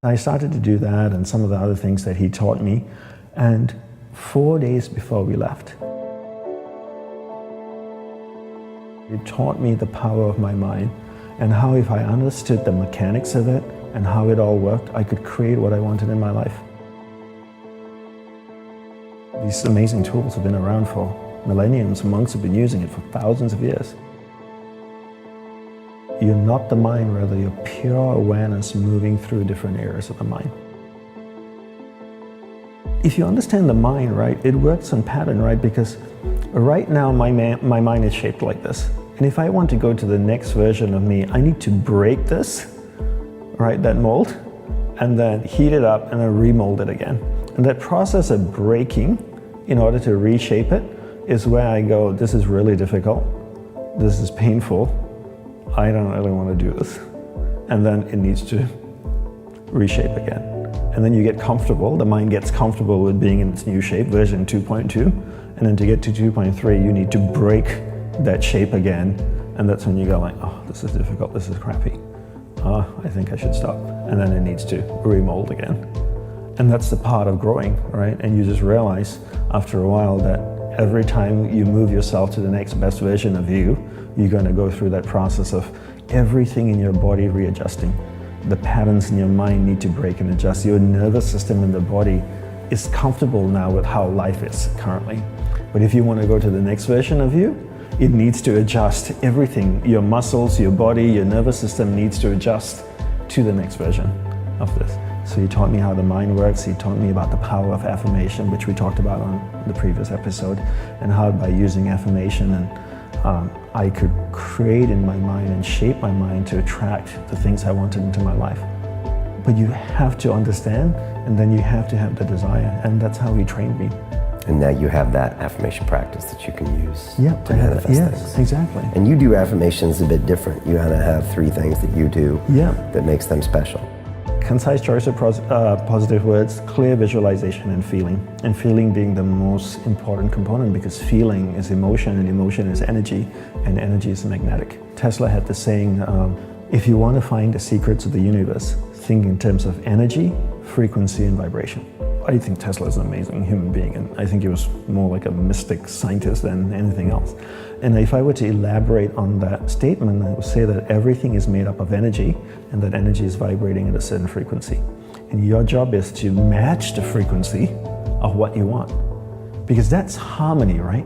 I started to do that and some of the other things that he taught me. And 4 days before we left, it taught me the power of my mind and how if I understood the mechanics of it and how it all worked, I could create what I wanted in my life. These amazing tools have been around for millenniums. Monks have been using it for thousands of years. You're not the mind, rather you're pure awareness moving through different areas of the mind. If you understand the mind, right, it works on pattern, right? Because right now my mind is shaped like this. And if I want to go to the next version of me, I need to break this, right, that mold, and then heat it up and then remold it again. And that process of breaking in order to reshape it is where I go, this is really difficult, this is painful, I don't really want to do this. And then it needs to reshape again. And then you get comfortable, the mind gets comfortable with being in its new shape, version 2.2. And then to get to 2.3, you need to break that shape again. And that's when you go like, oh, this is difficult, this is crappy. I think I should stop. And then it needs to remold again. And that's the part of growing, right? And you just realize after a while that every time you move yourself to the next best version of you, you're going to go through that process of everything in your body readjusting. The patterns in your mind need to break and adjust. Your nervous system in the body is comfortable now with how life is currently. But if you want to go to the next version of you, it needs to adjust everything. Your muscles, your body, your nervous system needs to adjust to the next version of this. So he taught me how the mind works. He taught me about the power of affirmation, which we talked about on the previous episode, and how by using affirmation I could create in my mind and shape my mind to attract the things I wanted into my life. But you have to understand, and then you have to have the desire, and that's how he trained me. And now you have that affirmation practice that you can use to manifest things. Yes, exactly. And you do affirmations a bit different. You kind of have 3 things that you do that makes them special. Concise choice of positive words, clear visualization, and feeling. And feeling being the most important component, because feeling is emotion and emotion is energy, and energy is magnetic. Tesla had the saying, if you want to find the secrets of the universe, think in terms of energy, frequency, and vibration. I think Tesla is an amazing human being, and I think he was more like a mystic scientist than anything else. And if I were to elaborate on that statement, I would say that everything is made up of energy, and that energy is vibrating at a certain frequency. And your job is to match the frequency of what you want, because that's harmony, right?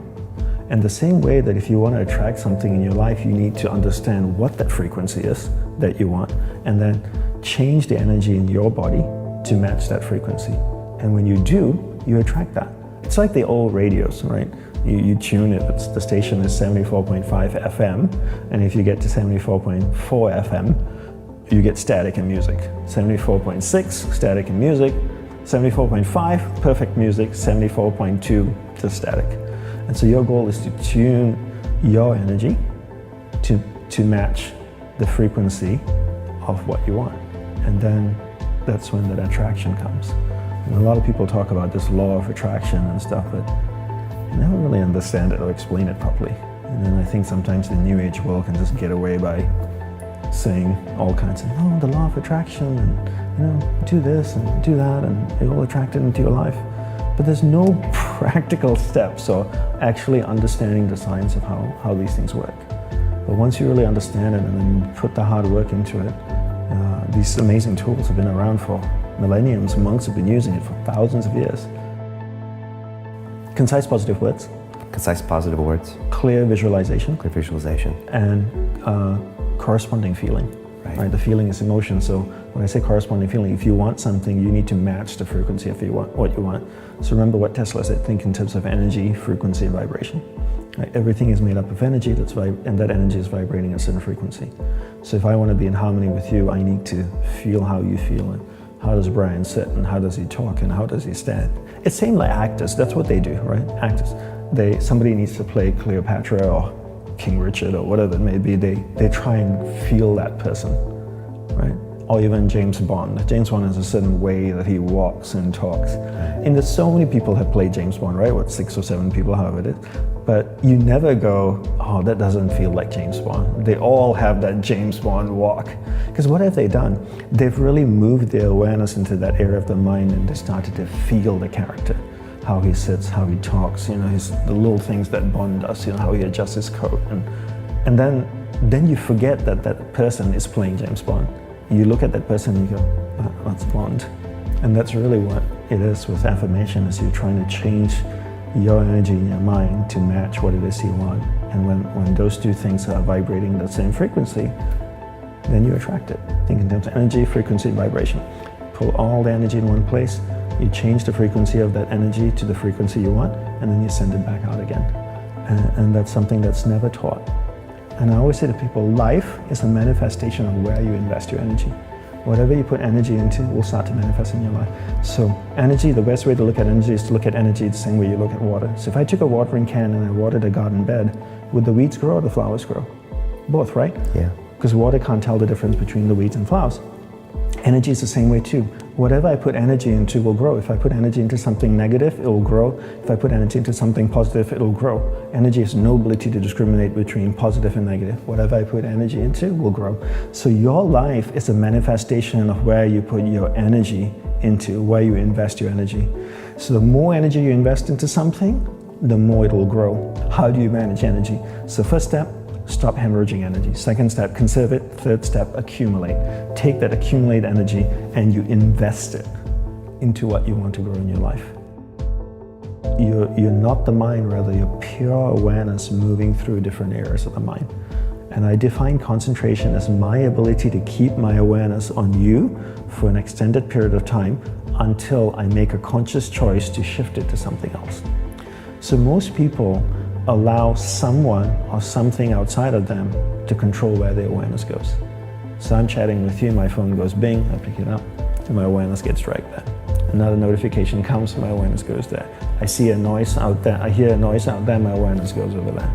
And the same way that if you want to attract something in your life, you need to understand what that frequency is that you want, and then change the energy in your body to match that frequency. And when you do, you attract that. It's like the old radios, right? You tune it, the station is 74.5 FM, and if you get to 74.4 FM, you get static and music. 74.6, static and music. 74.5, perfect music. 74.2, just static. And so your goal is to tune your energy to match the frequency of what you want. And then that's when that attraction comes. And a lot of people talk about this law of attraction and stuff, but you never really understand it or explain it properly. And then I think sometimes the New Age world can just get away by saying all kinds of, no, the law of attraction, and do this and do that, and it will attract it into your life. But there's no practical steps or actually understanding the science of how these things work. But once you really understand it and then put the hard work into it, these amazing tools have been around for millenniums. Monks have been using it for thousands of years. Concise positive words. Concise positive words. Clear visualization. Clear visualization. And corresponding feeling. Right? The feeling is emotion. So when I say corresponding feeling, if you want something, you need to match the frequency of what you want. So remember what Tesla said, think in terms of energy, frequency, and vibration. Right? Everything is made up of energy, and that energy is vibrating at a certain frequency. So if I want to be in harmony with you, I need to feel how you feel, and how does Brian sit, and how does he talk, and how does he stand. It's same like actors, that's what they do, right? Actors. Somebody needs to play Cleopatra or King Richard or whatever it may be, they try and feel that person, right? Or even James Bond. James Bond has a certain way that he walks and talks. And there's so many people have played James Bond, right? What, 6 or 7 people, however it is. But you never go, oh, that doesn't feel like James Bond. They all have that James Bond walk. Because what have they done? They've really moved their awareness into that area of the mind, and they started to feel the character. How he sits, how he talks, the little things that Bond does, how he adjusts his coat. And then you forget that that person is playing James Bond. You look at that person and you go, that's Bond. And that's really what it is with affirmation, is you're trying to change your energy in your mind to match what it is you want. And when those two things are vibrating the same frequency, then you attract it. Think in terms of energy, frequency, vibration. Pull all the energy in one place, you change the frequency of that energy to the frequency you want, and then you send it back out again. And that's something that's never taught. And I always say to people, life is a manifestation of where you invest your energy. Whatever you put energy into will start to manifest in your life. So energy, the best way to look at energy is to look at energy the same way you look at water. So if I took a watering can and I watered a garden bed, would the weeds grow or the flowers grow? Both, right? Yeah. Because water can't tell the difference between the weeds and flowers. Energy is the same way too. Whatever I put energy into will grow. If I put energy into something negative, it will grow. If I put energy into something positive, it will grow. Energy has no ability to discriminate between positive and negative. Whatever I put energy into will grow. So your life is a manifestation of where you put your energy into, where you invest your energy. So the more energy you invest into something, the more it will grow. How do you manage energy? So first step, stop hemorrhaging energy. Second step, conserve it. Third step, accumulate. Take that accumulated energy and you invest it into what you want to grow in your life. You're not the mind, rather you're pure awareness moving through different areas of the mind. And I define concentration as my ability to keep my awareness on you for an extended period of time until I make a conscious choice to shift it to something else. So most people allow someone or something outside of them to control where their awareness goes. So I'm chatting with you, my phone goes bing, I pick it up, and my awareness gets dragged there. Another notification comes, my awareness goes there. I see a noise out there, I hear a noise out there, my awareness goes over there.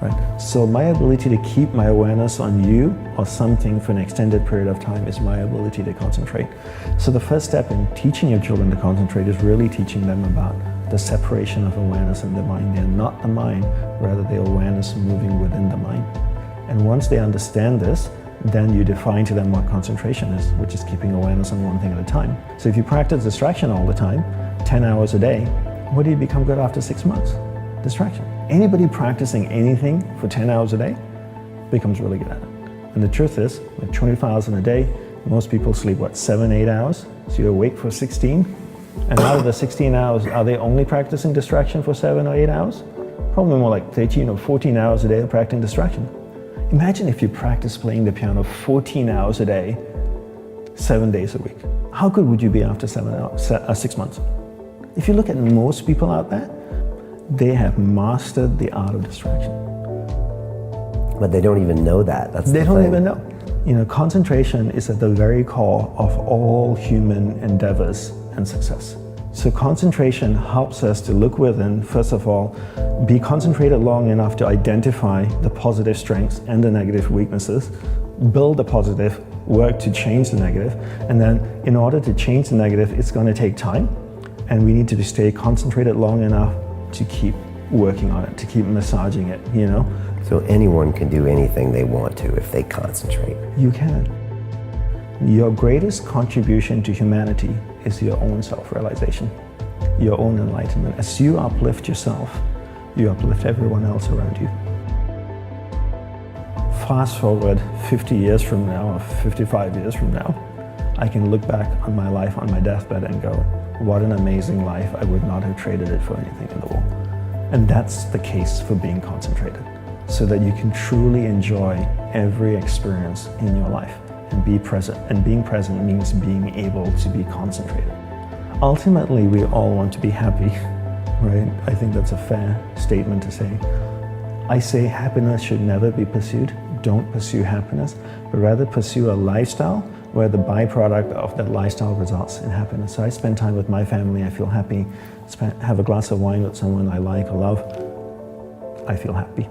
Right? So my ability to keep my awareness on you or something for an extended period of time is my ability to concentrate. So the first step in teaching your children to concentrate is really teaching them about the separation of awareness and the mind. They're not the mind, rather the awareness moving within the mind. And once they understand this, then you define to them what concentration is, which is keeping awareness on one thing at a time. So if you practice distraction all the time, 10 hours a day, what do you become good after 6 months? Distraction. Anybody practicing anything for 10 hours a day becomes really good at it. And the truth is, with 24 hours in a day, most people sleep, 7, 8 hours? So you're awake for 16. And out of the 16 hours, are they only practicing distraction for 7 or 8 hours? Probably more like 13 or 14 hours a day of practicing distraction. Imagine if you practice playing the piano 14 hours a day, 7 days a week. How good would you be after 6 months? If you look at most people out there, they have mastered the art of distraction. But they don't even know that. They don't even know. Concentration is at the very core of all human endeavors and success. So concentration helps us to look within, first of all, be concentrated long enough to identify the positive strengths and the negative weaknesses, build the positive, work to change the negative, and then in order to change the negative, it's going to take time, and we need to stay concentrated long enough to keep working on it, to keep massaging it, So anyone can do anything they want to if they concentrate. You can. Your greatest contribution to humanity is your own self-realization, your own enlightenment. As you uplift yourself, you uplift everyone else around you. Fast forward 50 years from now or 55 years from now, I can look back on my life on my deathbed and go, what an amazing life. I would not have traded it for anything in the world. And that's the case for being concentrated, so that you can truly enjoy every experience in your life and be present. And being present means being able to be concentrated. Ultimately, we all want to be happy, right? I think that's a fair statement to say. I say happiness should never be pursued. Don't pursue happiness, but rather pursue a lifestyle where the byproduct of that lifestyle results in happiness. So I spend time with my family, I feel happy. Have a glass of wine with someone I like or love, I feel happy.